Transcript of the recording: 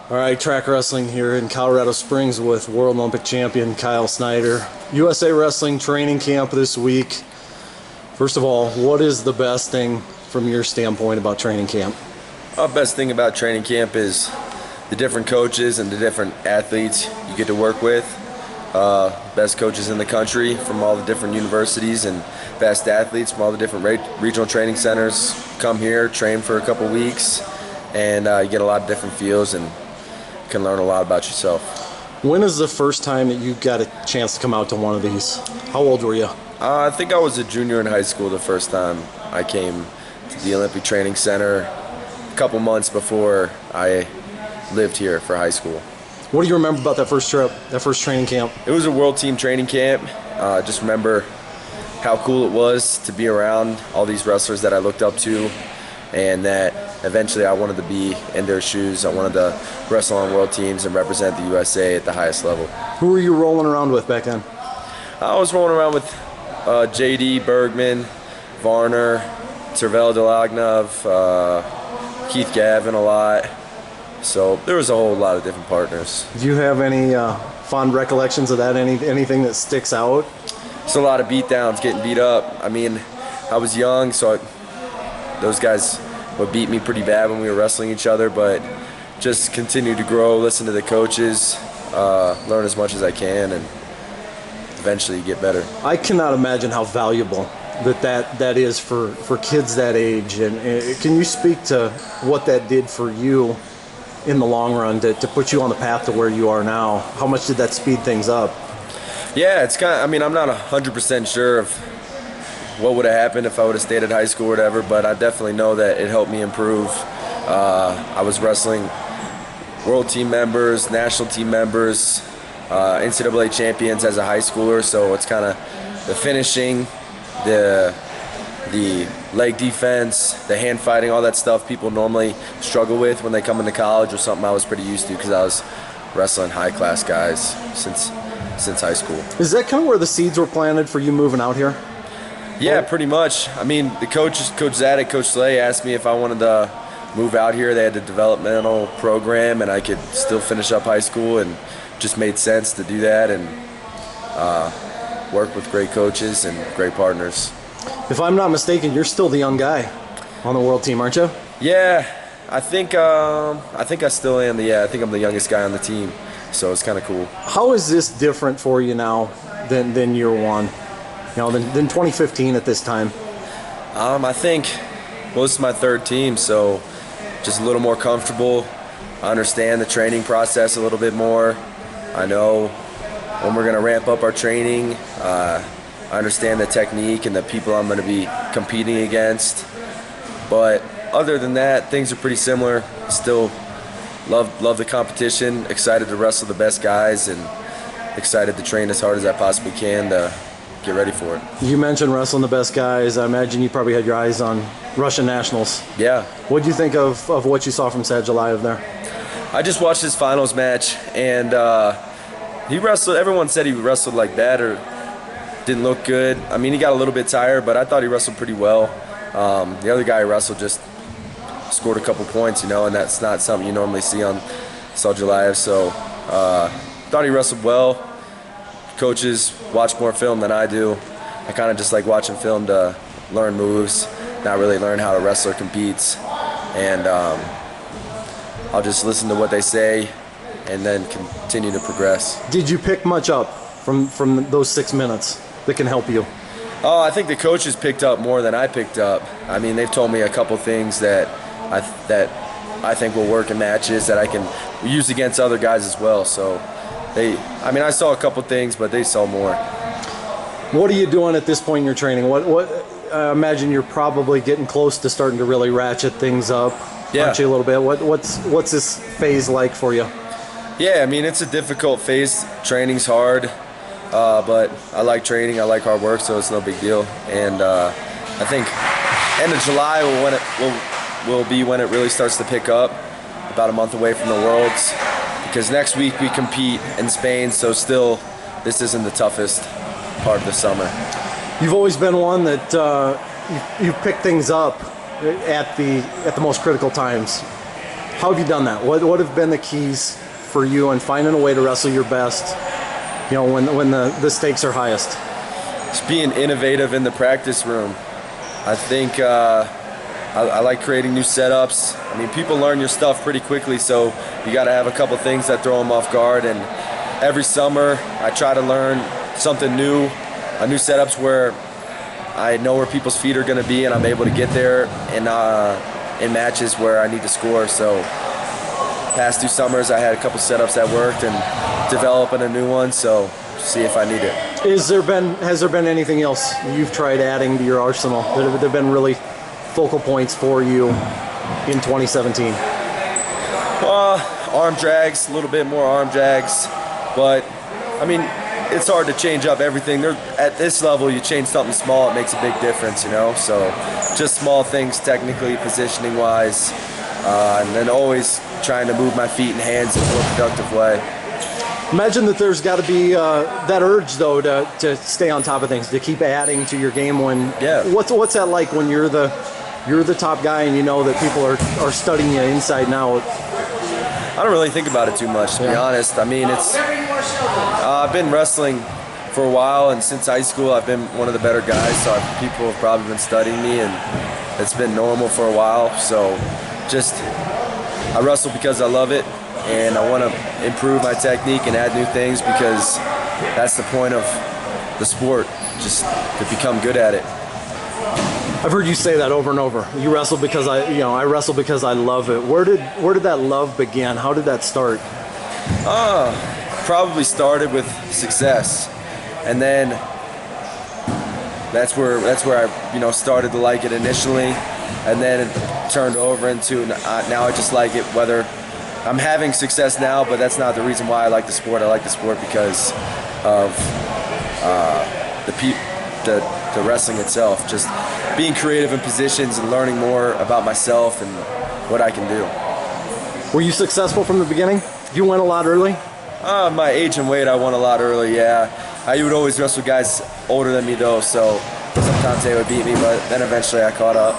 All right, track wrestling here in Colorado Springs with World Olympic champion Kyle Snyder. USA Wrestling training camp this week. First of all, what is the best thing from your standpoint about training camp? The best thing about training camp is the different coaches and the different athletes you get to work with. Best coaches in the country from all the different universities and best athletes from all the different regional training centers come here, train for a couple weeks, and you get a lot of different feels and can learn a lot about yourself. When is the first time that you got a chance to come out to one of these? How old were you? I think I was a junior in high school the first time I came to the Olympic Training Center, a couple months before I lived here for high school. What do you remember about that first trip, that first training camp? It was a world team training camp. Just remember how cool it was to be around all these wrestlers that I looked up to, and that eventually I wanted to be in their shoes. I wanted to wrestle on world teams and represent the USA at the highest level. Who were you rolling around with back then? I was rolling around with JD, Bergman, Varner, Tervel Delagnov, Keith Gavin a lot. So there was a whole lot of different partners. Do you have any fond recollections of that? Anything that sticks out? It's a lot of beatdowns, getting beat up. I mean, I was young, so those guys would beat me pretty bad when we were wrestling each other, but just continue to grow, listen to the coaches, learn as much as I can, and eventually get better. I cannot imagine how valuable that is for kids that age. And can you speak to what that did for you in the long run to put you on the path to where you are now? How much did that speed things up? Yeah, it's kind of, I mean, I'm not 100% sure of what would have happened if I would have stayed at high school or whatever, but I definitely know that it helped me improve. I was wrestling world team members, national team members, NCAA champions as a high schooler, so it's kind of the finishing, the leg defense, the hand fighting, all that stuff people normally struggle with when they come into college, or something I was pretty used to because I was wrestling high-class guys since high school. Is that kind of where the seeds were planted for you moving out here? Yeah, pretty much. I mean, the Coach Zadek, Coach Slay asked me if I wanted to move out here. They had a developmental program, and I could still finish up high school, and just made sense to do that and work with great coaches and great partners. If I'm not mistaken, you're still the young guy on the world team, aren't you? Yeah, I think I still am. I think I'm the youngest guy on the team, so it's kind of cool. How is this different for you now than year one? You know, than 2015 at this time? I think, well, this is my third team, so just a little more comfortable. I understand the training process a little bit more. I know when we're going to ramp up our training. I understand the technique and the people I'm going to be competing against. But other than that, things are pretty similar. Still love the competition, excited to wrestle the best guys, and excited to train as hard as I possibly can to get ready for it. You mentioned wrestling the best guys. I imagine you probably had your eyes on Russian nationals. Yeah. What do you think of what you saw from Sadulayev there? I just watched his finals match, and he wrestled. Everyone said he wrestled like bad or didn't look good. I mean, he got a little bit tired, but I thought he wrestled pretty well. The other guy who wrestled just scored a couple points, you know, and that's not something you normally see on Sadulayev. So thought he wrestled well. Coaches watch more film than I do. I kind of just like watching film to learn moves, not really learn how a wrestler competes. And I'll just listen to what they say and then continue to progress. Did you pick much up from those 6 minutes that can help you? Oh, I think the coaches picked up more than I picked up. I mean, they've told me a couple things that I think will work in matches that I can use against other guys as well. So I saw a couple things, but they saw more. What are you doing at this point in your training? I imagine you're probably getting close to starting to really ratchet things up, aren't you, a little bit? What's this phase like for you? Yeah, I mean, it's a difficult phase. Training's hard, but I like training. I like hard work, so it's no big deal. And I think end of July will be when it really starts to pick up, about a month away from the Worlds. Because next week we compete in Spain, so still this isn't the toughest part of the summer. You've always been one that you pick things up at the most critical times. How have you done that? What have been the keys for you in finding a way to wrestle your best, when the stakes are highest? Just being innovative in the practice room. I think I like creating new setups. I mean, people learn your stuff pretty quickly, so you got to have a couple things that throw them off guard. And every summer, I try to learn something new, new setups where I know where people's feet are going to be, and I'm able to get there in matches where I need to score. So past 2 summers, I had a couple setups that worked, and developing a new one. So see if I need it. Has there been anything else you've tried adding to your arsenal that have been really focal points for you in 2017? Arm drags, a little bit more arm drags, but I mean, it's hard to change up everything. At this level, you change something small, it makes a big difference, So just small things, technically, positioning wise, and then always trying to move my feet and hands in a more productive way. Imagine that there's got to be that urge, though, to stay on top of things, to keep adding to your game. What's that like when you're the top guy and you know that people are studying you inside and out? I don't really think about it too much, to be honest. I mean, I've been wrestling for a while, and since high school, I've been one of the better guys. So people have probably been studying me, and it's been normal for a while. So I wrestle because I love it. And I want to improve my technique and add new things because that's the point of the sport, just to become good at it. I've heard you say that over and over. You wrestle because I wrestle because I love it. Where did that love begin? How did that start? Probably started with success, and then that's where I started to like it initially, and then it turned over into now I just like it whether I'm having success now, but that's not the reason why I like the sport. I like the sport because of the wrestling itself. Just being creative in positions and learning more about myself and what I can do. Were you successful from the beginning? You went a lot early? My age and weight, I won a lot early, yeah. I would always wrestle guys older than me, though, so sometimes they would beat me, but then eventually I caught up.